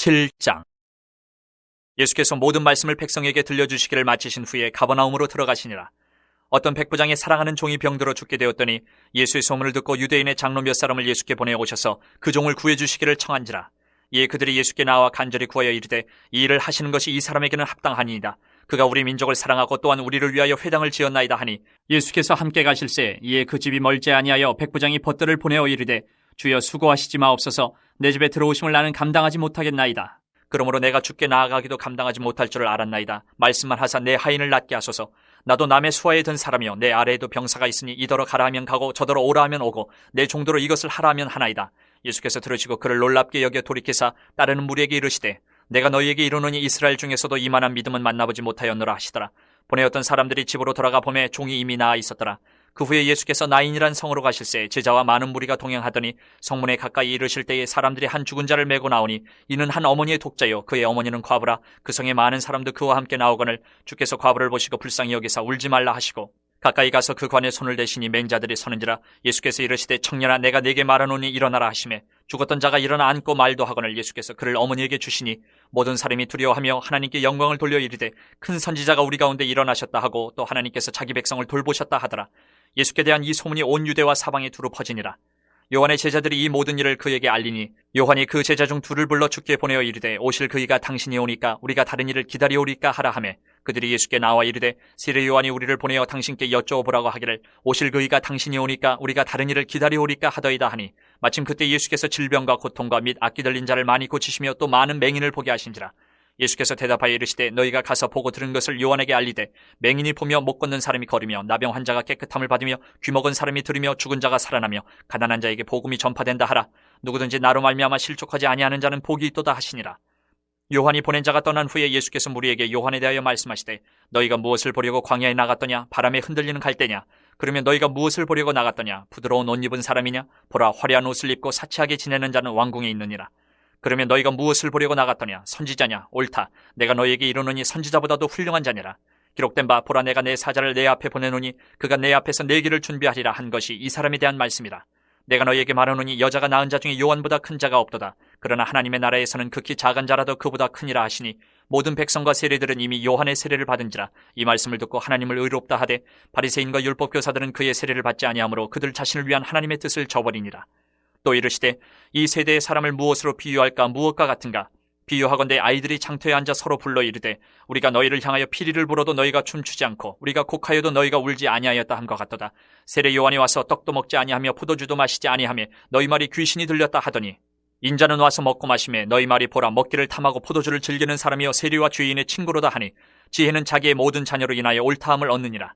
7장. 예수께서 모든 말씀을 백성에게 들려주시기를 마치신 후에 가버나움으로 들어가시니라. 어떤 백부장이 사랑하는 종이 병들어 죽게 되었더니 예수의 소문을 듣고 유대인의 장로 몇 사람을 예수께 보내 오셔서 그 종을 구해주시기를 청한지라. 이에 그들이 예수께 나와 간절히 구하여 이르되 이 일을 하시는 것이 이 사람에게는 합당하니이다. 그가 우리 민족을 사랑하고 또한 우리를 위하여 회당을 지었나이다 하니, 예수께서 함께 가실새 이에 그 집이 멀지 아니하여 백부장이 벗들을 보내어 이르되 주여 수고하시지 마옵소서. 내 집에 들어오심을 나는 감당하지 못하겠나이다. 그러므로 내가 주께 나아가기도 감당하지 못할 줄을 알았나이다. 말씀만 하사 내 하인을 낫게 하소서. 나도 남의 수하에 든 사람이요 내 아래에도 병사가 있으니 이더러 가라 하면 가고 저더러 오라 하면 오고 내 종도로 이것을 하라 하면 하나이다. 예수께서 들으시고 그를 놀랍게 여겨 돌이키사 따르는 무리에게 이르시되 내가 너희에게 이르노니 이스라엘 중에서도 이만한 믿음은 만나보지 못하였노라 하시더라. 보내었던 사람들이 집으로 돌아가 보매 종이 이미 나아 있었더라. 그 후에 예수께서 나인이란 성으로 가실새 제자와 많은 무리가 동행하더니 성문에 가까이 이르실 때에 사람들이 한 죽은 자를 메고 나오니 이는 한 어머니의 독자요 그의 어머니는 과부라. 그 성에 많은 사람도 그와 함께 나오거늘 주께서 과부를 보시고 불쌍히 여기사 울지 말라 하시고 가까이 가서 그 관에 손을 대시니 맹자들이 서는지라. 예수께서 이르시되 청년아 내가 네게 말하노니 일어나라 하시매 죽었던 자가 일어나 앉고 말도 하거늘 예수께서 그를 어머니에게 주시니 모든 사람이 두려워하며 하나님께 영광을 돌려 이르되 큰 선지자가 우리 가운데 일어나셨다 하고 또 하나님께서 자기 백성을 돌보셨다 하더라. 예수께 대한 이 소문이 온 유대와 사방에 두루 퍼지니라. 요한의 제자들이 이 모든 일을 그에게 알리니 요한이 그 제자 중 둘을 불러 주께 보내어 이르되 오실 그이가 당신이 오니까 우리가 다른 일을 기다리오리까 하라 하매 그들이 예수께 나와 이르되 세례 요한이 우리를 보내어 당신께 여쭤보라고 하기를 오실 그이가 당신이 오니까 우리가 다른 일을 기다리오리까 하더이다 하니 마침 그때 예수께서 질병과 고통과 및 악기 들린 자를 많이 고치시며 또 많은 맹인을 보게 하신지라. 예수께서 대답하여 이르시되 너희가 가서 보고 들은 것을 요한에게 알리되 맹인이 보며 못 걷는 사람이 걸으며 나병 환자가 깨끗함을 받으며 귀먹은 사람이 들으며 죽은 자가 살아나며 가난한 자에게 복음이 전파된다 하라. 누구든지 나로 말미암아 실족하지 아니하는 자는 복이 있도다 하시니라. 요한이 보낸 자가 떠난 후에 예수께서 무리에게 요한에 대하여 말씀하시되 너희가 무엇을 보려고 광야에 나갔더냐? 바람에 흔들리는 갈대냐? 그러면 너희가 무엇을 보려고 나갔더냐? 부드러운 옷 입은 사람이냐? 보라 화려한 옷을 입고 사치하게 지내는 자는 왕궁에 있느니라. 그러면 너희가 무엇을 보려고 나갔더냐? 선지자냐? 옳다. 내가 너희에게 이르노니 선지자보다도 훌륭한 자니라. 기록된 바 보라 내가 내 사자를 내 앞에 보내노니 그가 내 앞에서 내 길을 준비하리라 한 것이 이 사람에 대한 말씀이라. 내가 너희에게 말하노니 여자가 낳은 자 중에 요한보다 큰 자가 없도다. 그러나 하나님의 나라에서는 극히 작은 자라도 그보다 크니라 하시니 모든 백성과 세리들은 이미 요한의 세례를 받은지라. 이 말씀을 듣고 하나님을 의롭다 하되 바리새인과 율법교사들은 그의 세례를 받지 아니하므로 그들 자신을 위한 하나님의 뜻을 저버리니라. 또 이르시되 이 세대의 사람을 무엇으로 비유할까? 무엇과 같은가? 비유하건대 아이들이 장터에 앉아 서로 불러 이르되 우리가 너희를 향하여 피리를 불어도 너희가 춤추지 않고 우리가 곡하여도 너희가 울지 아니하였다 함과 같도다. 세례 요한이 와서 떡도 먹지 아니하며 포도주도 마시지 아니하며 너희 말이 귀신이 들렸다 하더니 인자는 와서 먹고 마시매 너희 말이 보라 먹기를 탐하고 포도주를 즐기는 사람이여 세리와 죄인의 친구로다 하니 지혜는 자기의 모든 자녀로 인하여 옳다함을 얻느니라.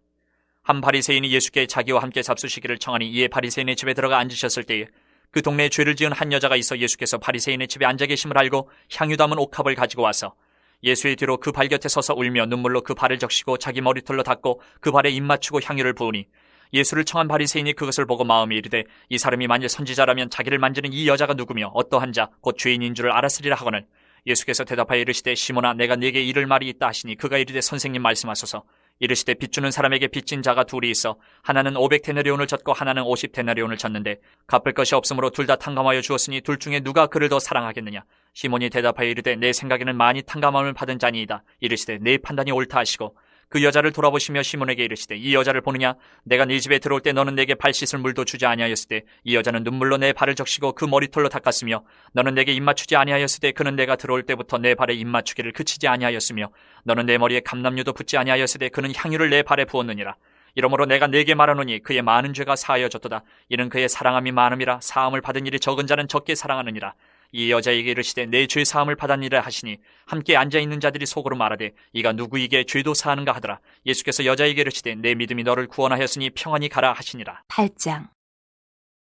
한 바리새인이 예수께 자기와 함께 잡수시기를 청하니 이에 바리새인의 집에 들어가 앉으셨을 때에 그 동네에 죄를 지은 한 여자가 있어 예수께서 바리새인의 집에 앉아 계심을 알고 향유 담은 옥합을 가지고 와서 예수의 뒤로 그 발 곁에 서서 울며 눈물로 그 발을 적시고 자기 머리털로 닦고 그 발에 입 맞추고 향유를 부으니 예수를 청한 바리새인이 그것을 보고 마음이 이르되 이 사람이 만일 선지자라면 자기를 만지는 이 여자가 누구며 어떠한 자 곧 죄인인 줄을 알았으리라 하거늘 예수께서 대답하여 이르시되 시몬아 내가 네게 이를 말이 있다 하시니 그가 이르되 선생님 말씀하소서. 이르시되 빚 주는 사람에게 빚진 자가 둘이 있어 하나는 500데나리온을 졌고 하나는 50데나리온을 졌는데 갚을 것이 없으므로 둘 다 탕감하여 주었으니 둘 중에 누가 그를 더 사랑하겠느냐? 시몬이 대답하여 이르되 내 생각에는 많이 탕감함을 받은 자니이다. 이르시되 내 판단이 옳다 하시고 그 여자를 돌아보시며 시몬에게 이르시되 이 여자를 보느냐? 내가 네 집에 들어올 때 너는 내게 발 씻을 물도 주지 아니하였을 때 이 여자는 눈물로 내 발을 적시고 그 머리털로 닦았으며 너는 내게 입 맞추지 아니하였을 때 그는 내가 들어올 때부터 내 발에 입 맞추기를 그치지 아니하였으며 너는 내 머리에 감람류도 붓지 아니하였을 때 그는 향유를 내 발에 부었느니라. 이러므로 내가 네게 말하노니 그의 많은 죄가 사하여졌도다. 이는 그의 사랑함이 많음이라. 사함을 받은 일이 적은 자는 적게 사랑하느니라. 이 여자에게 이르시되 내 죄 사함을 받았니라 하시니 함께 앉아있는 자들이 속으로 말하되 이가 누구에게 죄도 사하는가 하더라. 예수께서 여자에게 이르시되 내 믿음이 너를 구원하였으니 평안히 가라 하시니라. 8장.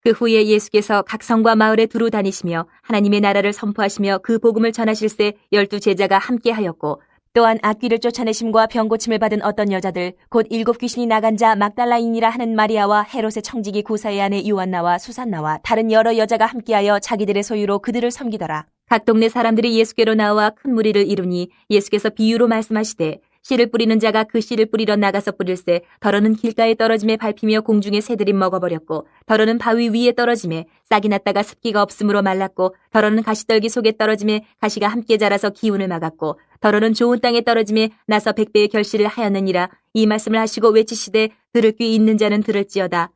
그 후에 예수께서 각 성과 마을에 두루 다니시며 하나님의 나라를 선포하시며 그 복음을 전하실새 12 제자가 함께 하였고 또한 악귀를 쫓아내심과 병고침을 받은 어떤 여자들 곧 7 귀신이 나간 자 막달라인이라 하는 마리아와 헤롯의 청지기 구사의 아내 요한나와 수산나와 다른 여러 여자가 함께하여 자기들의 소유로 그들을 섬기더라. 각 동네 사람들이 예수께로 나와 큰 무리를 이루니 예수께서 비유로 말씀하시되 씨를 뿌리는 자가 그 씨를 뿌리러 나가서 뿌릴새 더러는 길가에 떨어짐에 밟히며 공중에 새들이 먹어버렸고 더러는 바위 위에 떨어짐에 싹이 났다가 습기가 없으므로 말랐고 더러는 가시떨기 속에 떨어짐에 가시가 함께 자라서 기운을 막았고 더러는 좋은 땅에 떨어짐에 나서 100배의 결실을 하였느니라. 이 말씀을 하시고 외치시되 들을 귀 있는 자는 들을지어다.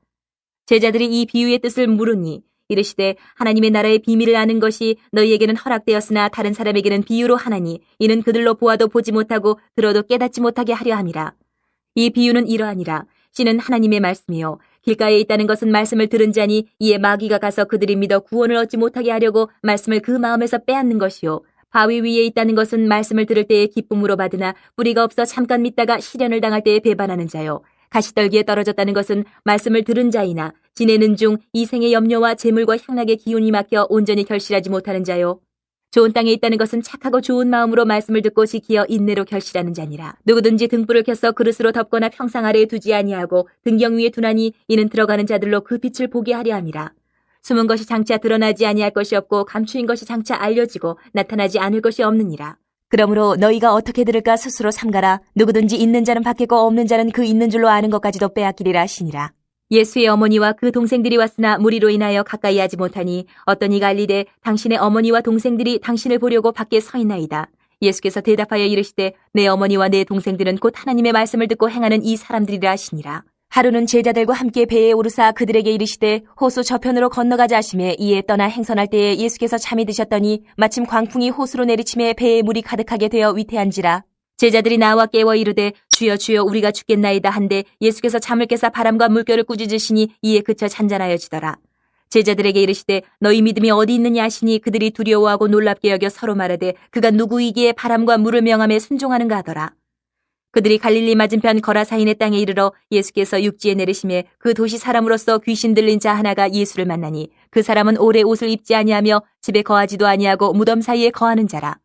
제자들이 이 비유의 뜻을 물으니 이르시되 하나님의 나라의 비밀을 아는 것이 너희에게는 허락되었으나 다른 사람에게는 비유로 하나니 이는 그들로 보아도 보지 못하고 들어도 깨닫지 못하게 하려 함이라. 이 비유는 이러하니라. 씨는 하나님의 말씀이요 길가에 있다는 것은 말씀을 들은 자니 이에 마귀가 가서 그들이 믿어 구원을 얻지 못하게 하려고 말씀을 그 마음에서 빼앗는 것이요 바위 위에 있다는 것은 말씀을 들을 때에 기쁨으로 받으나 뿌리가 없어 잠깐 믿다가 시련을 당할 때에 배반하는 자요 가시떨기에 떨어졌다는 것은 말씀을 들은 자이나 지내는 중 이 생의 염려와 재물과 향락의 기운이 막혀 온전히 결실하지 못하는 자요. 좋은 땅에 있다는 것은 착하고 좋은 마음으로 말씀을 듣고 지키어 인내로 결실하는 자니라. 누구든지 등불을 켜서 그릇으로 덮거나 평상 아래에 두지 아니하고 등경 위에 두나니 이는 들어가는 자들로 그 빛을 보게 하려 함이라. 숨은 것이 장차 드러나지 아니할 것이 없고 감추인 것이 장차 알려지고 나타나지 않을 것이 없느니라. 그러므로 너희가 어떻게 들을까 스스로 삼가라. 누구든지 있는 자는 받겠고 없는 자는 그 있는 줄로 아는 것까지도 빼앗기리라 하시니라. 예수의 어머니와 그 동생들이 왔으나 무리로 인하여 가까이 하지 못하니 어떤 이가 알리되 당신의 어머니와 동생들이 당신을 보려고 밖에 서 있나이다. 예수께서 대답하여 이르시되 내 어머니와 내 동생들은 곧 하나님의 말씀을 듣고 행하는 이 사람들이라 하시니라. 하루는 제자들과 함께 배에 오르사 그들에게 이르시되 호수 저편으로 건너가자 하시매 이에 떠나 행선할 때에 예수께서 잠이 드셨더니 마침 광풍이 호수로 내리침에 배에 물이 가득하게 되어 위태한지라. 제자들이 나와 깨워 이르되 주여 주여 우리가 죽겠나이다 한데 예수께서 잠을 깨사 바람과 물결을 꾸짖으시니 이에 그쳐 잔잔하여지더라. 제자들에게 이르시되 너희 믿음이 어디 있느냐 하시니 그들이 두려워하고 놀랍게 여겨 서로 말하되 그가 누구이기에 바람과 물을 명함에 순종하는가 하더라. 그들이 갈릴리 맞은편 거라사인의 땅에 이르러 예수께서 육지에 내리시매 그 도시 사람으로서 귀신 들린 자 하나가 예수를 만나니 그 사람은 오래 옷을 입지 아니하며 집에 거하지도 아니하고 무덤 사이에 거하는 자라.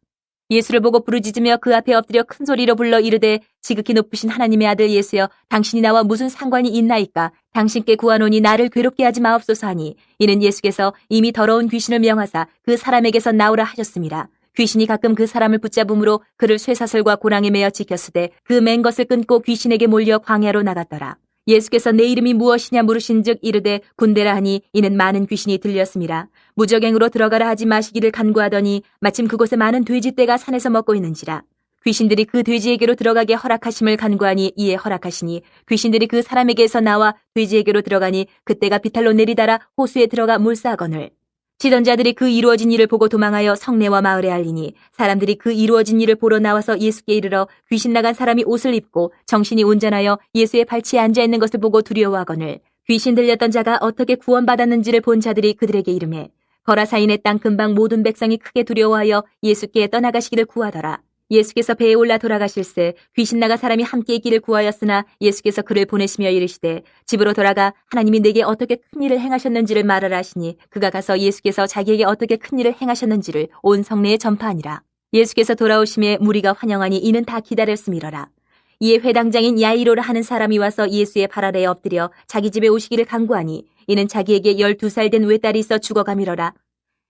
예수를 보고 부르짖으며 그 앞에 엎드려 큰 소리로 불러 이르되 지극히 높으신 하나님의 아들 예수여 당신이 나와 무슨 상관이 있나이까 당신께 구하노니 나를 괴롭게 하지 마옵소서 하니 이는 예수께서 이미 더러운 귀신을 명하사 그 사람에게서 나오라 하셨습니다. 귀신이 가끔 그 사람을 붙잡음으로 그를 쇠사슬과 고랑에 매어 지켰으되 그 맨 것을 끊고 귀신에게 몰려 광야로 나갔더라. 예수께서 내 이름이 무엇이냐 물으신즉 이르되 군대라 하니 이는 많은 귀신이 들렸습니다. 무적행으로 들어가라 하지 마시기를 간구하더니 마침 그곳에 많은 돼지떼가 산에서 먹고 있는지라. 귀신들이 그 돼지에게로 들어가게 허락하심을 간구하니 이에 허락하시니 귀신들이 그 사람에게서 나와 돼지에게로 들어가니 그때가 비탈로 내리달아 호수에 들어가 물싸거늘. 치던 자들이 그 이루어진 일을 보고 도망하여 성내와 마을에 알리니 사람들이 그 이루어진 일을 보러 나와서 예수께 이르러 귀신 나간 사람이 옷을 입고 정신이 온전하여 예수의 발치에 앉아있는 것을 보고 두려워하거늘 귀신 들렸던 자가 어떻게 구원받았는지를 본 자들이 그들에게 이르매 거라사인의 땅 근방 모든 백성이 크게 두려워하여 예수께 떠나가시기를 구하더라. 예수께서 배에 올라 돌아가실새 귀신 나간 사람이 함께 있기를 구하였으나 예수께서 그를 보내시며 이르시되 집으로 돌아가 하나님이 내게 어떻게 큰 일을 행하셨는지를 말하라 하시니 그가 가서 예수께서 자기에게 어떻게 큰 일을 행하셨는지를 온 성내에 전파하니라. 예수께서 돌아오심에 무리가 환영하니 이는 다 기다렸음이러라. 이에 회당장인 야이로라 하는 사람이 와서 예수의 발 아래에 엎드려 자기 집에 오시기를 간구하니 이는 자기에게 12살 된 외딸이 있어 죽어가미러라.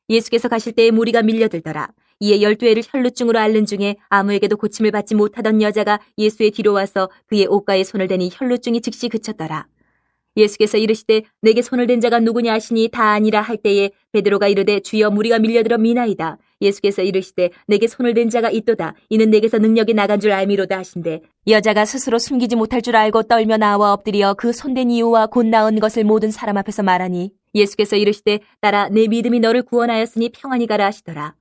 예수께서 가실 때에 무리가 밀려들더라. 이에 12회를 혈루증으로 앓는 중에 아무에게도 고침을 받지 못하던 여자가 예수의 뒤로 와서 그의 옷가에 손을 대니 혈루증이 즉시 그쳤더라. 예수께서 이르시되 내게 손을 댄 자가 누구냐 하시니 다 아니라 할 때에 베드로가 이르되 주여 무리가 밀려들어 미나이다. 예수께서 이르시되 내게 손을 댄 자가 있도다. 이는 내게서 능력이 나간 줄 알미로다 하신대 여자가 스스로 숨기지 못할 줄 알고 떨며 나와 엎드려 그 손댄 이유와 곧 나은 것을 모든 사람 앞에서 말하니 예수께서 이르시되 딸아 내 믿음이 너를 구원하였으니 평안히 가라 하시더라.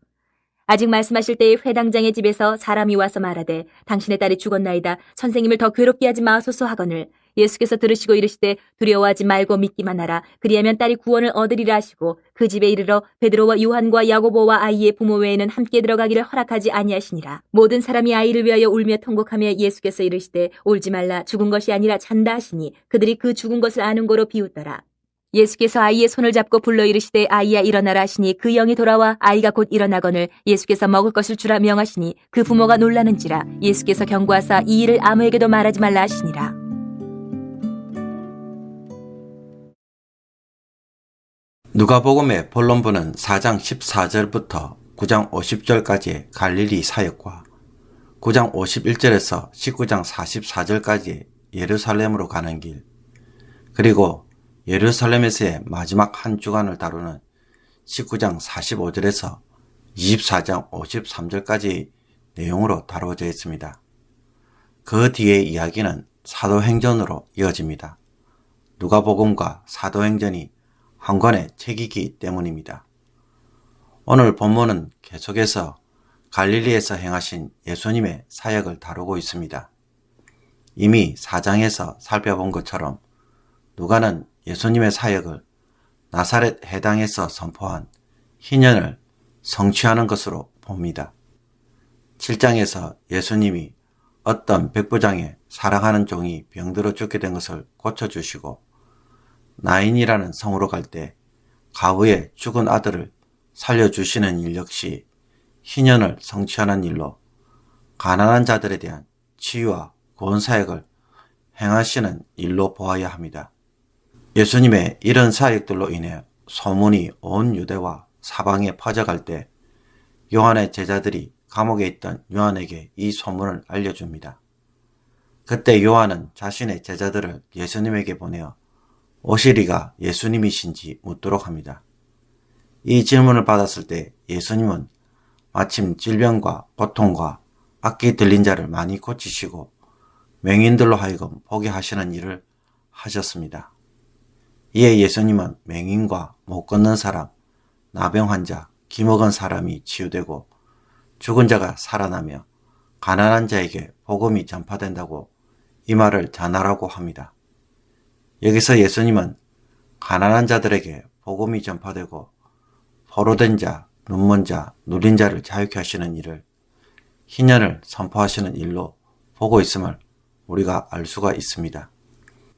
아직 말씀하실 때에 회당장의 집에서 사람이 와서 말하되 당신의 딸이 죽었나이다. 선생님을 더 괴롭게 하지 마소서 하거늘 예수께서 들으시고 이르시되 두려워하지 말고 믿기만 하라. 그리하면 딸이 구원을 얻으리라 하시고 그 집에 이르러 베드로와 요한과 야고보와 아이의 부모 외에는 함께 들어가기를 허락하지 아니하시니라. 모든 사람이 아이를 위하여 울며 통곡하며 예수께서 이르시되 울지 말라. 죽은 것이 아니라 잔다 하시니 그들이 그 죽은 것을 아는 거로 비웃더라. 예수께서 아이의 손을 잡고 불러 이르시되 아이야 일어나라 하시니 그 영이 돌아와 아이가 곧 일어나거늘 예수께서 먹을 것을 주라 명하시니 그 부모가 놀라는지라. 예수께서 경고하사 이 일을 아무에게도 말하지 말라 하시니라. 누가복음의 본론부는 4장 14절부터 9장 50절까지의 갈릴리 사역과 9장 51절에서 19장 44절까지 예루살렘으로 가는 길, 그리고 예루살렘에서의 마지막 한 주간을 다루는 19장 45절에서 24장 53절까지 내용으로 다루어져 있습니다. 그 뒤의 이야기는 사도행전으로 이어집니다. 누가복음과 사도행전이 한 권의 책이기 때문입니다. 오늘 본문은 계속해서 갈릴리에서 행하신 예수님의 사역을 다루고 있습니다. 이미 4장에서 살펴본 것처럼 누가는 예수님의 사역을 나사렛 해당에서 선포한 희년을 성취하는 것으로 봅니다. 7장에서 예수님이 어떤 백부장의 사랑하는 종이 병들어 죽게 된 것을 고쳐주시고, 나인이라는 성으로 갈 때 가부의 죽은 아들을 살려주시는 일 역시 희년을 성취하는 일로 가난한 자들에 대한 치유와 구원 사역을 행하시는 일로 보아야 합니다. 예수님의 이런 사역들로 인해 소문이 온 유대와 사방에 퍼져갈 때 요한의 제자들이 감옥에 있던 요한에게 이 소문을 알려줍니다. 그때 요한은 자신의 제자들을 예수님에게 보내어 오시리가 예수님이신지 묻도록 합니다. 이 질문을 받았을 때 예수님은 마침 질병과 고통과 악기 들린 자를 많이 고치시고 맹인들로 하여금 보게 하시는 일을 하셨습니다. 이에 예수님은 맹인과 못 걷는 사람, 나병 환자, 기먹은 사람이 치유되고 죽은 자가 살아나며 가난한 자에게 복음이 전파된다고 이 말을 전하라고 합니다. 여기서 예수님은 가난한 자들에게 복음이 전파되고 포로된 자, 눈먼 자, 눌린 자를 자유케 하시는 일을 희년을 선포하시는 일로 보고 있음을 우리가 알 수가 있습니다.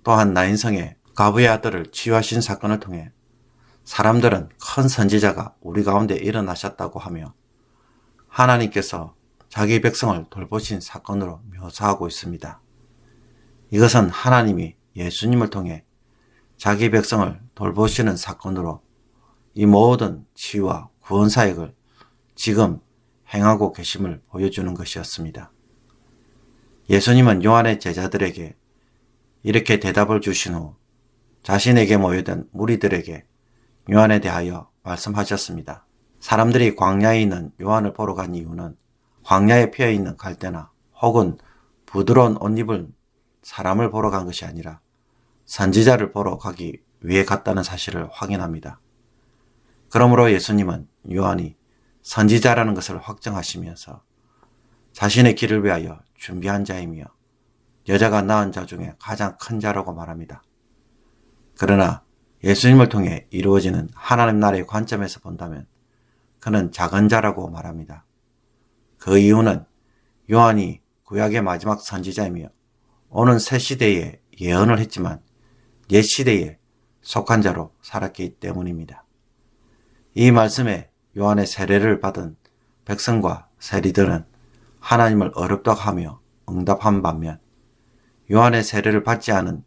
또한 나인성의 가부의 아들을 치유하신 사건을 통해 사람들은 큰 선지자가 우리 가운데 일어나셨다고 하며 하나님께서 자기 백성을 돌보신 사건으로 묘사하고 있습니다. 이것은 하나님이 예수님을 통해 자기 백성을 돌보시는 사건으로 이 모든 치유와 구원 사역을 지금 행하고 계심을 보여주는 것이었습니다. 예수님은 요한의 제자들에게 이렇게 대답을 주신 후 자신에게 모여든 무리들에게 요한에 대하여 말씀하셨습니다. 사람들이 광야에 있는 요한을 보러 간 이유는 광야에 피어있는 갈대나 혹은 부드러운 옷 입은 사람을 보러 간 것이 아니라 선지자를 보러 가기 위해 갔다는 사실을 확인합니다. 그러므로 예수님은 요한이 선지자라는 것을 확정하시면서 자신의 길을 위하여 준비한 자이며 여자가 낳은 자 중에 가장 큰 자라고 말합니다. 그러나 예수님을 통해 이루어지는 하나님 나라의 관점에서 본다면 그는 작은 자라고 말합니다. 그 이유는 요한이 구약의 마지막 선지자이며 오는 새 시대에 예언을 했지만 옛 시대에 속한 자로 살았기 때문입니다. 이 말씀에 요한의 세례를 받은 백성과 세리들은 하나님을 어렵다고 하며 응답한 반면 요한의 세례를 받지 않은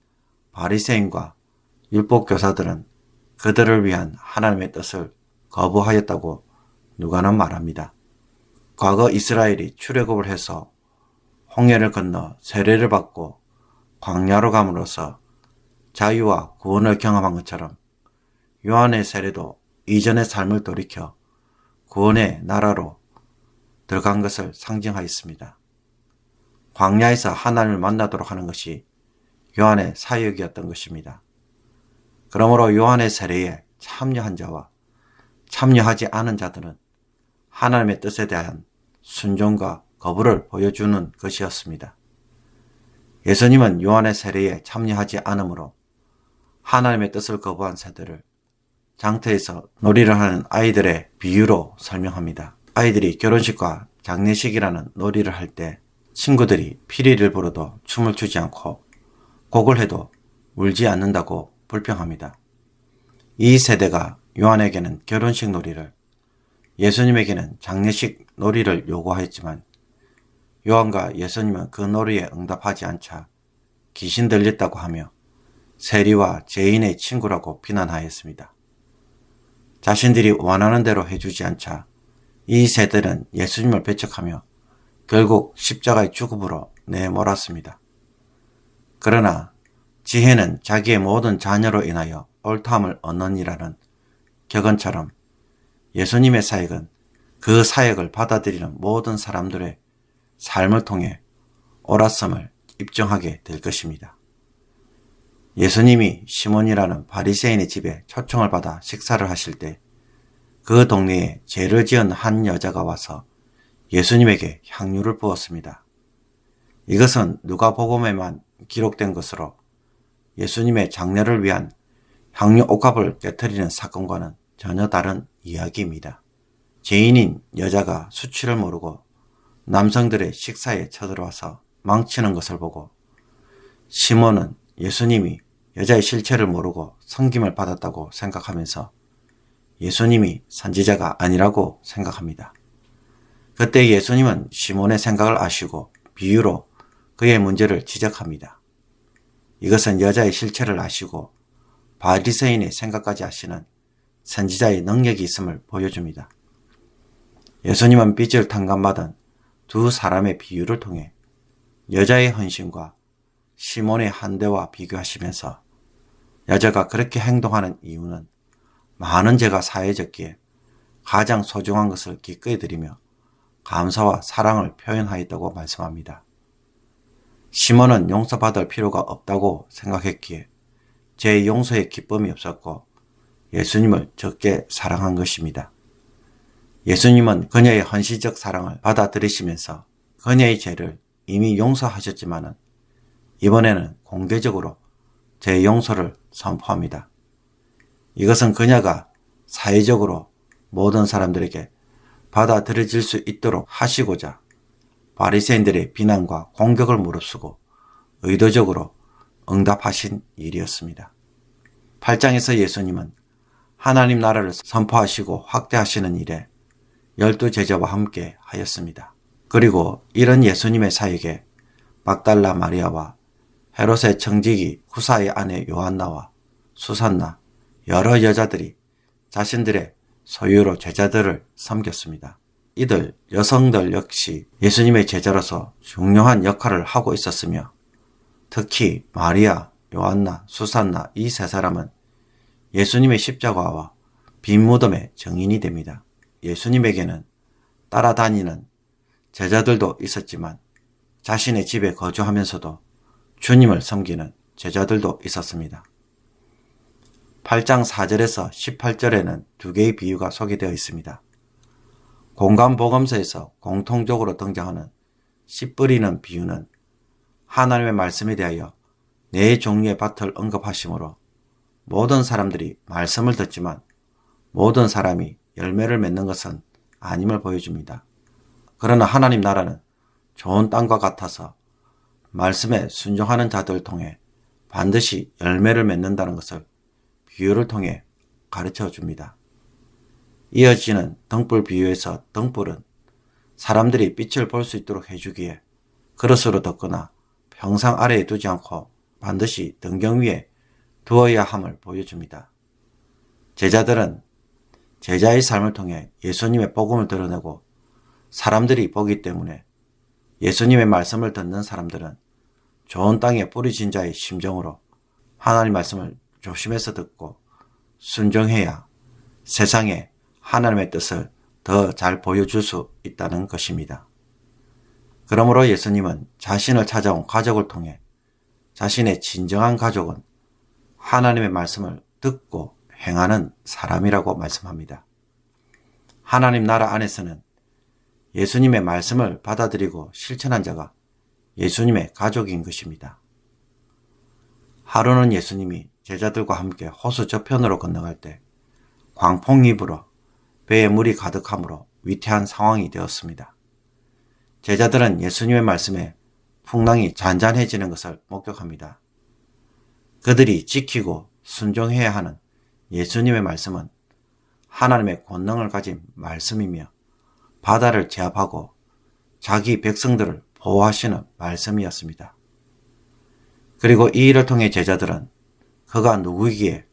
바리새인과 율법교사들은 그들을 위한 하나님의 뜻을 거부하였다고 누가는 말합니다. 과거 이스라엘이 출애굽을 해서 홍해를 건너 세례를 받고 광야로 감으로써 자유와 구원을 경험한 것처럼 요한의 세례도 이전의 삶을 돌이켜 구원의 나라로 들어간 것을 상징하였습니다. 광야에서 하나님을 만나도록 하는 것이 요한의 사역이었던 것입니다. 그러므로 요한의 세례에 참여한 자와 참여하지 않은 자들은 하나님의 뜻에 대한 순종과 거부를 보여주는 것이었습니다. 예수님은 요한의 세례에 참여하지 않으므로 하나님의 뜻을 거부한 세대를 장터에서 놀이를 하는 아이들의 비유로 설명합니다. 아이들이 결혼식과 장례식이라는 놀이를 할 때 친구들이 피리를 불어도 춤을 추지 않고 곡을 해도 울지 않는다고 불평합니다. 이 세대가 요한에게는 결혼식 놀이를, 예수님에게는 장례식 놀이를 요구하였지만 요한과 예수님은 그 놀이에 응답하지 않자 귀신 들렸다고 하며 세리와 죄인의 친구라고 비난하였습니다. 자신들이 원하는 대로 해주지 않자 이 세대는 예수님을 배척하며 결국 십자가의 죽음으로 내몰았습니다. 그러나 지혜는 자기의 모든 자녀로 인하여 옳다함을 얻느니라는 격언처럼 예수님의 사역은 그 사역을 받아들이는 모든 사람들의 삶을 통해 옳았음을 입증하게 될 것입니다. 예수님이 시몬이라는 바리새인의 집에 초청을 받아 식사를 하실 때 그 동네에 죄를 지은 한 여자가 와서 예수님에게 향유를 부었습니다. 이것은 누가복음에만 기록된 것으로 예수님의 장례를 위한 향유 옥합을 깨뜨리는 사건과는 전혀 다른 이야기입니다. 죄인인 여자가 수치를 모르고 남성들의 식사에 쳐들어와서 망치는 것을 보고 시몬은 예수님이 여자의 실체를 모르고 섬김을 받았다고 생각하면서 예수님이 선지자가 아니라고 생각합니다. 그때 예수님은 시몬의 생각을 아시고 비유로 그의 문제를 지적합니다. 이것은 여자의 실체를 아시고 바리새인의 생각까지 아시는 선지자의 능력이 있음을 보여줍니다. 예수님은 빚을 탕감받은 두 사람의 비유를 통해 여자의 헌신과 시몬의 한대와 비교하시면서 여자가 그렇게 행동하는 이유는 많은 죄가 사해졌기에 가장 소중한 것을 기꺼이 드리며 감사와 사랑을 표현하였다고 말씀합니다. 시몬은 용서받을 필요가 없다고 생각했기에 죄 용서의 기쁨이 없었고 예수님을 적게 사랑한 것입니다. 예수님은 그녀의 헌신적 사랑을 받아들이시면서 그녀의 죄를 이미 용서하셨지만 이번에는 공개적으로 죄 용서를 선포합니다. 이것은 그녀가 사회적으로 모든 사람들에게 받아들여질 수 있도록 하시고자 바리새인들의 비난과 공격을 무릅쓰고 의도적으로 응답하신 일이었습니다. 8장에서 예수님은 하나님 나라를 선포하시고 확대하시는 일에 12제자와 함께 하였습니다. 그리고 이런 예수님의 사역에 막달라 마리아와 헤롯의 청지기 구사의 아내 요한나와 수산나 여러 여자들이 자신들의 소유로 제자들을 섬겼습니다. 이들 여성들 역시 예수님의 제자로서 중요한 역할을 하고 있었으며 특히 마리아, 요한나, 수산나 이 세 사람은 예수님의 십자가와 빈 무덤의 증인이 됩니다. 예수님에게는 따라다니는 제자들도 있었지만 자신의 집에 거주하면서도 주님을 섬기는 제자들도 있었습니다. 8장 4절에서 18절에는 두 개의 비유가 소개되어 있습니다. 공간복음서에서 공통적으로 등장하는 씨 뿌리는 비유는 하나님의 말씀에 대하여 네 종류의 밭을 언급하시므로 모든 사람들이 말씀을 듣지만 모든 사람이 열매를 맺는 것은 아님을 보여줍니다. 그러나 하나님 나라는 좋은 땅과 같아서 말씀에 순종하는 자들을 통해 반드시 열매를 맺는다는 것을 비유를 통해 가르쳐 줍니다. 이어지는 등불 비유에서 등불은 사람들이 빛을 볼 수 있도록 해주기에 그릇으로 덮거나 평상 아래에 두지 않고 반드시 등경 위에 두어야 함을 보여줍니다. 제자들은 제자의 삶을 통해 예수님의 복음을 드러내고 사람들이 보기 때문에 예수님의 말씀을 듣는 사람들은 좋은 땅에 뿌리진 자의 심정으로 하나님 말씀을 조심해서 듣고 순종해야 세상에 하나님의 뜻을 더 잘 보여줄 수 있다는 것입니다. 그러므로 예수님은 자신을 찾아온 가족을 통해 자신의 진정한 가족은 하나님의 말씀을 듣고 행하는 사람이라고 말씀합니다. 하나님 나라 안에서는 예수님의 말씀을 받아들이고 실천한 자가 예수님의 가족인 것입니다. 하루는 예수님이 제자들과 함께 호수 저편으로 건너갈 때 광풍이 불어 배에 물이 가득하므로 위태한 상황이 되었습니다. 제자들은 예수님의 말씀에 풍랑이 잔잔해지는 것을 목격합니다. 그들이 지키고 순종해야 하는 예수님의 말씀은 하나님의 권능을 가진 말씀이며 바다를 제압하고 자기 백성들을 보호하시는 말씀이었습니다. 그리고 이 일을 통해 제자들은 그가 누구이기에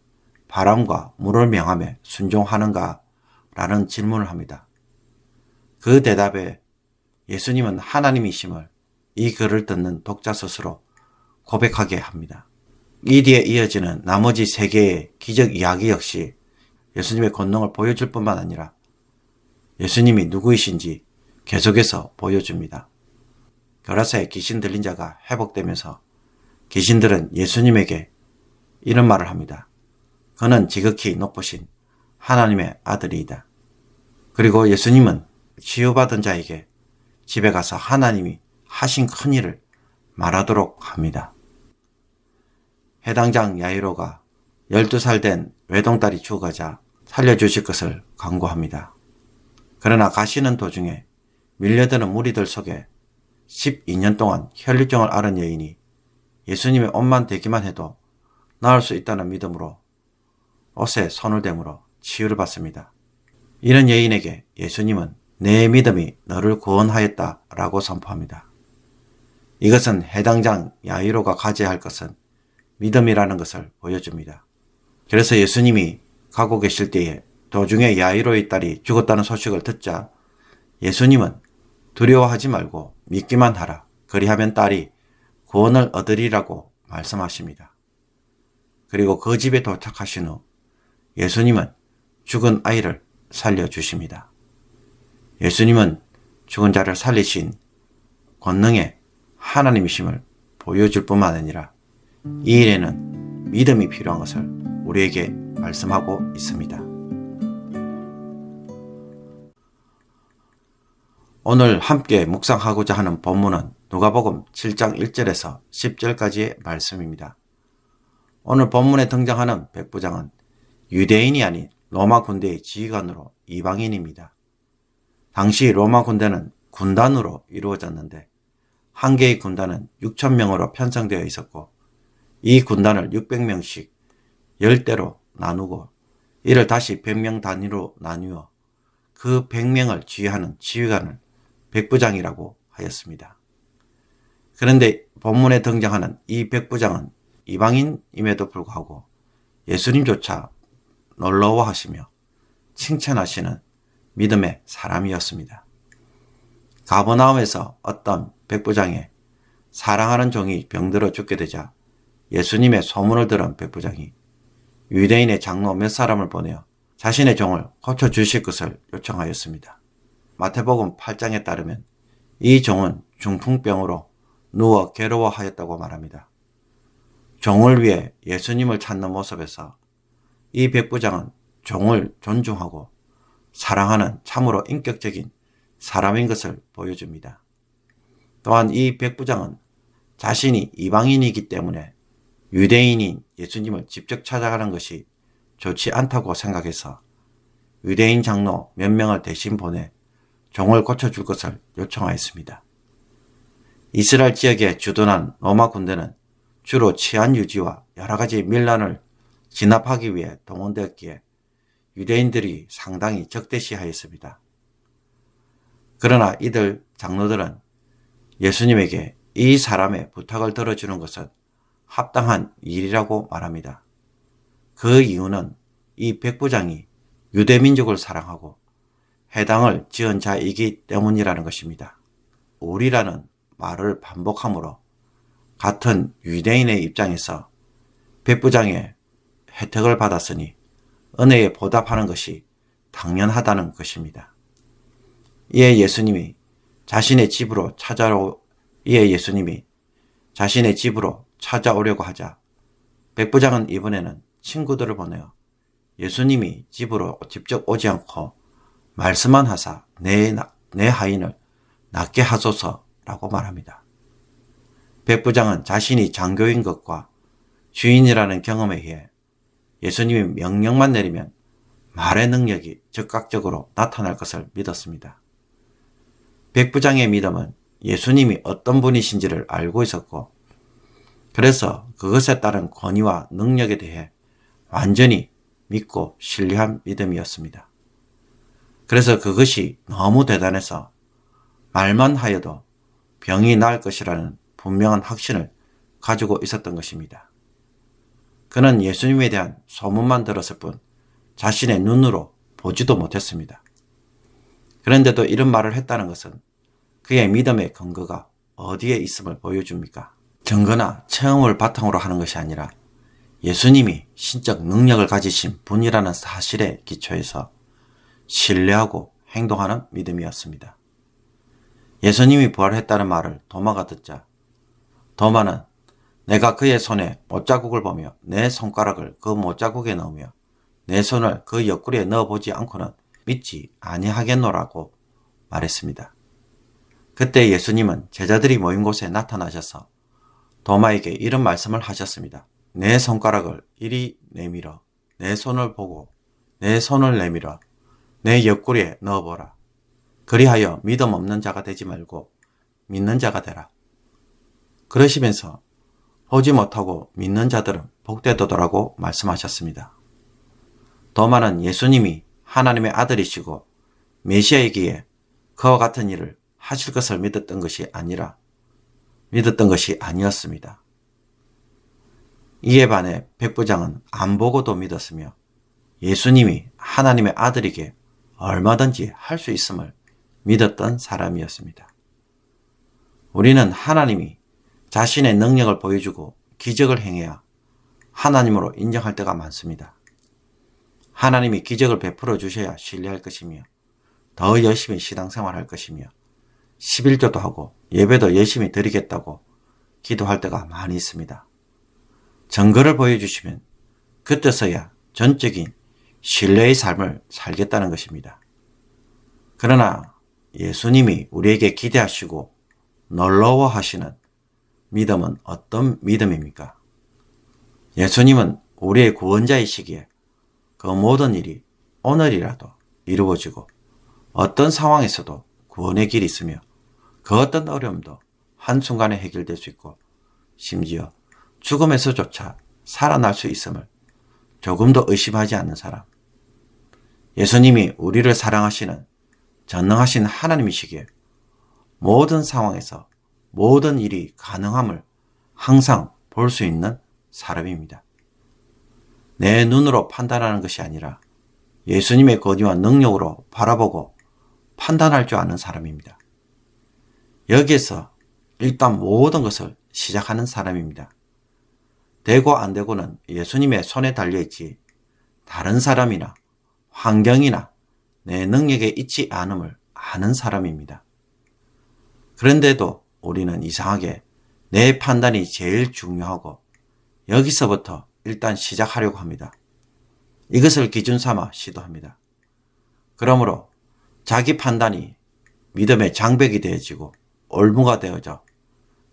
바람과 물을 명함에 순종하는가? 라는 질문을 합니다. 그 대답에 예수님은 하나님이심을 이 글을 듣는 독자 스스로 고백하게 합니다. 이 뒤에 이어지는 나머지 세 개의 기적 이야기 역시 예수님의 권능을 보여줄 뿐만 아니라 예수님이 누구이신지 계속해서 보여줍니다. 게라사에 귀신 들린 자가 회복되면서 귀신들은 예수님에게 이런 말을 합니다. 그는 지극히 높으신 하나님의 아들이다. 그리고 예수님은 치유받은 자에게 집에 가서 하나님이 하신 큰 일을 말하도록 합니다. 해당장 야이로가 12살 된 외동딸이 죽어가자 살려주실 것을 간구합니다. 그러나 가시는 도중에 밀려드는 무리들 속에 12년 동안 혈류증을 앓은 여인이 예수님의 옷만 대기만 해도 나을 수 있다는 믿음으로 옷에 손을 대므로 치유를 받습니다. 이런 여인에게 예수님은 내 믿음이 너를 구원하였다 라고 선포합니다. 이것은 해당장 야이로가 가져야 할 것은 믿음이라는 것을 보여줍니다. 그래서 예수님이 가고 계실 때에 도중에 야이로의 딸이 죽었다는 소식을 듣자 예수님은 두려워하지 말고 믿기만 하라. 그리하면 딸이 구원을 얻으리라고 말씀하십니다. 그리고 그 집에 도착하신 후 예수님은 죽은 아이를 살려주십니다. 예수님은 죽은 자를 살리신 권능의 하나님이심을 보여줄 뿐만 아니라 이 일에는 믿음이 필요한 것을 우리에게 말씀하고 있습니다. 오늘 함께 묵상하고자 하는 본문은 누가복음 7장 1절에서 10절까지의 말씀입니다. 오늘 본문에 등장하는 백부장은 유대인이 아닌 로마 군대의 지휘관으로 이방인입니다. 당시 로마 군대는 군단으로 이루어졌는데 한 개의 군단은 6,000명으로 편성되어 있었고 이 군단을 600명씩 10대로 나누고 이를 다시 100명 단위로 나누어 그 100명을 지휘하는 지휘관을 백부장이라고 하였습니다. 그런데 본문에 등장하는 이 백부장은 이방인임에도 불구하고 예수님조차 놀라워하시며 칭찬하시는 믿음의 사람이었습니다. 가버나움에서 어떤 백부장의 사랑하는 종이 병들어 죽게 되자 예수님의 소문을 들은 백부장이 유대인의 장로 몇 사람을 보내어 자신의 종을 고쳐주실 것을 요청하였습니다. 마태복음 8장에 따르면 이 종은 중풍병으로 누워 괴로워하였다고 말합니다. 종을 위해 예수님을 찾는 모습에서 이 백부장은 종을 존중하고 사랑하는 참으로 인격적인 사람인 것을 보여줍니다. 또한 이 백부장은 자신이 이방인이기 때문에 유대인인 예수님을 직접 찾아가는 것이 좋지 않다고 생각해서 유대인 장로 몇 명을 대신 보내 종을 고쳐줄 것을 요청하였습니다. 이스라엘 지역에 주둔한 로마 군대는 주로 치안 유지와 여러 가지 밀란을 진압하기 위해 동원되었기에 유대인들이 상당히 적대시하였습니다. 그러나 이들 장로들은 예수님에게 이 사람의 부탁을 들어주는 것은 합당한 일이라고 말합니다. 그 이유는 이 백부장이 유대민족을 사랑하고 해당을 지은 자이기 때문이라는 것입니다. 우리라는 말을 반복함으로 같은 유대인의 입장에서 백부장의 혜택을 받았으니 은혜에 보답하는 것이 당연하다는 것입니다. 이에 예수님이 자신의 집으로 찾아오려고 하자 백부장은 이번에는 친구들을 보내어 예수님이 집으로 직접 오지 않고 말씀만 하사 내 하인을 낫게 하소서라고 말합니다. 백부장은 자신이 장교인 것과 주인이라는 경험에 의해 예수님이 명령만 내리면 말의 능력이 즉각적으로 나타날 것을 믿었습니다. 백부장의 믿음은 예수님이 어떤 분이신지를 알고 있었고 그래서 그것에 따른 권위와 능력에 대해 완전히 믿고 신뢰한 믿음이었습니다. 그래서 그것이 너무 대단해서 말만 하여도 병이 나을 것이라는 분명한 확신을 가지고 있었던 것입니다. 그는 예수님에 대한 소문만 들었을 뿐 자신의 눈으로 보지도 못했습니다. 그런데도 이런 말을 했다는 것은 그의 믿음의 근거가 어디에 있음을 보여줍니까? 증거나 체험을 바탕으로 하는 것이 아니라 예수님이 신적 능력을 가지신 분이라는 사실에 기초해서 신뢰하고 행동하는 믿음이었습니다. 예수님이 부활했다는 말을 도마가 듣자 도마는 내가 그의 손에 못자국을 보며 내 손가락을 그 못자국에 넣으며 내 손을 그 옆구리에 넣어보지 않고는 믿지 아니하겠노라고 말했습니다. 그때 예수님은 제자들이 모인 곳에 나타나셔서 도마에게 이런 말씀을 하셨습니다. 내 손가락을 이리 내밀어 내 손을 보고 내 손을 내밀어 내 옆구리에 넣어보라. 그리하여 믿음 없는 자가 되지 말고 믿는 자가 되라. 그러시면서 보지 못하고 믿는 자들은 복되도다라고 말씀하셨습니다. 도마는 예수님이 하나님의 아들이시고 메시아이기에 그와 같은 일을 하실 것을 믿었던 것이 아니었습니다. 이에 반해 백부장은 안 보고도 믿었으며 예수님이 하나님의 아들이기에 얼마든지 할 수 있음을 믿었던 사람이었습니다. 우리는 하나님이 자신의 능력을 보여주고 기적을 행해야 하나님으로 인정할 때가 많습니다. 하나님이 기적을 베풀어 주셔야 신뢰할 것이며 더 열심히 신앙생활할 것이며 11조도 하고 예배도 열심히 드리겠다고 기도할 때가 많이 있습니다. 증거를 보여주시면 그때서야 전적인 신뢰의 삶을 살겠다는 것입니다. 그러나 예수님이 우리에게 기대하시고 놀라워하시는 믿음은 어떤 믿음입니까? 예수님은 우리의 구원자이시기에 그 모든 일이 오늘이라도 이루어지고 어떤 상황에서도 구원의 길이 있으며 그 어떤 어려움도 한순간에 해결될 수 있고 심지어 죽음에서조차 살아날 수 있음을 조금도 의심하지 않는 사람. 예수님이 우리를 사랑하시는 전능하신 하나님이시기에 모든 상황에서 모든 일이 가능함을 항상 볼 수 있는 사람입니다. 내 눈으로 판단하는 것이 아니라 예수님의 권위와 능력으로 바라보고 판단할 줄 아는 사람입니다. 여기에서 일단 모든 것을 시작하는 사람입니다. 되고 안 되고는 예수님의 손에 달려있지 다른 사람이나 환경이나 내 능력에 있지 않음을 아는 사람입니다. 그런데도 우리는 이상하게 내 판단이 제일 중요하고 여기서부터 일단 시작하려고 합니다. 이것을 기준 삼아 시도합니다. 그러므로 자기 판단이 믿음의 장벽이 되어지고 올무가 되어져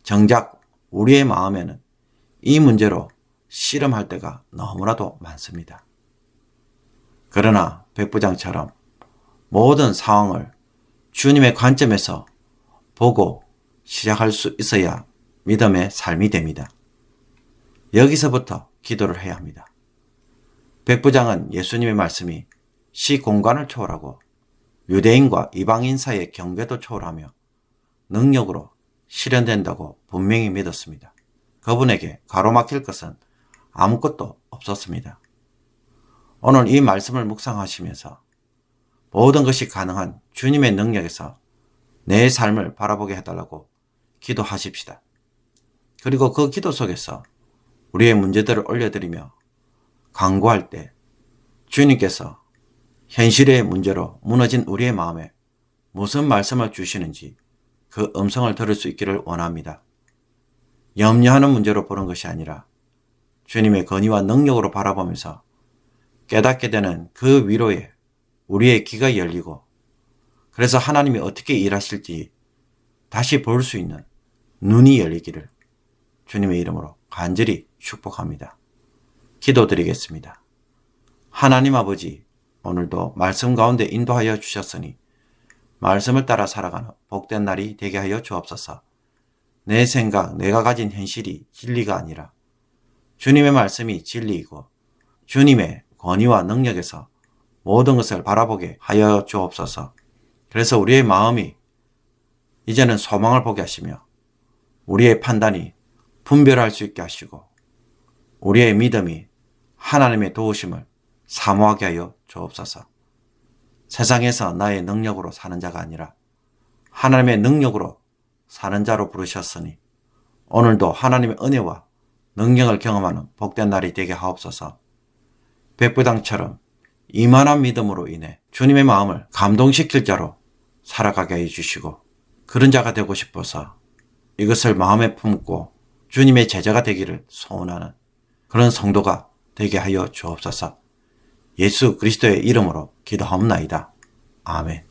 정작 우리의 마음에는 이 문제로 씨름할 때가 너무나도 많습니다. 그러나 백부장처럼 모든 상황을 주님의 관점에서 보고 시작할 수 있어야 믿음의 삶이 됩니다. 여기서부터 기도를 해야 합니다. 백부장은 예수님의 말씀이 시공간을 초월하고 유대인과 이방인 사이의 경계도 초월하며 능력으로 실현된다고 분명히 믿었습니다. 그분에게 가로막힐 것은 아무것도 없었습니다. 오늘 이 말씀을 묵상하시면서 모든 것이 가능한 주님의 능력에서 내 삶을 바라보게 해달라고 기도하십시다. 그리고 그 기도 속에서 우리의 문제들을 올려드리며 간구할 때 주님께서 현실의 문제로 무너진 우리의 마음에 무슨 말씀을 주시는지 그 음성을 들을 수 있기를 원합니다. 염려하는 문제로 보는 것이 아니라 주님의 권위와 능력으로 바라보면서 깨닫게 되는 그 위로에 우리의 귀가 열리고 그래서 하나님이 어떻게 일하실지 다시 볼 수 있는 눈이 열리기를 주님의 이름으로 간절히 축복합니다. 기도드리겠습니다. 하나님 아버지, 오늘도 말씀 가운데 인도하여 주셨으니 말씀을 따라 살아가는 복된 날이 되게 하여 주옵소서. 내 생각, 내가 가진 현실이 진리가 아니라 주님의 말씀이 진리이고 주님의 권위와 능력에서 모든 것을 바라보게 하여 주옵소서. 그래서 우리의 마음이 이제는 소망을 보게 하시며 우리의 판단이 분별할 수 있게 하시고 우리의 믿음이 하나님의 도우심을 사모하게 하여 주옵소서. 세상에서 나의 능력으로 사는 자가 아니라 하나님의 능력으로 사는 자로 부르셨으니 오늘도 하나님의 은혜와 능력을 경험하는 복된 날이 되게 하옵소서. 백부장처럼 이만한 믿음으로 인해 주님의 마음을 감동시킬 자로 살아가게 해주시고 그런 자가 되고 싶어서 이것을 마음에 품고 주님의 제자가 되기를 소원하는 그런 성도가 되게 하여 주옵소서. 예수 그리스도의 이름으로 기도하옵나이다. 아멘.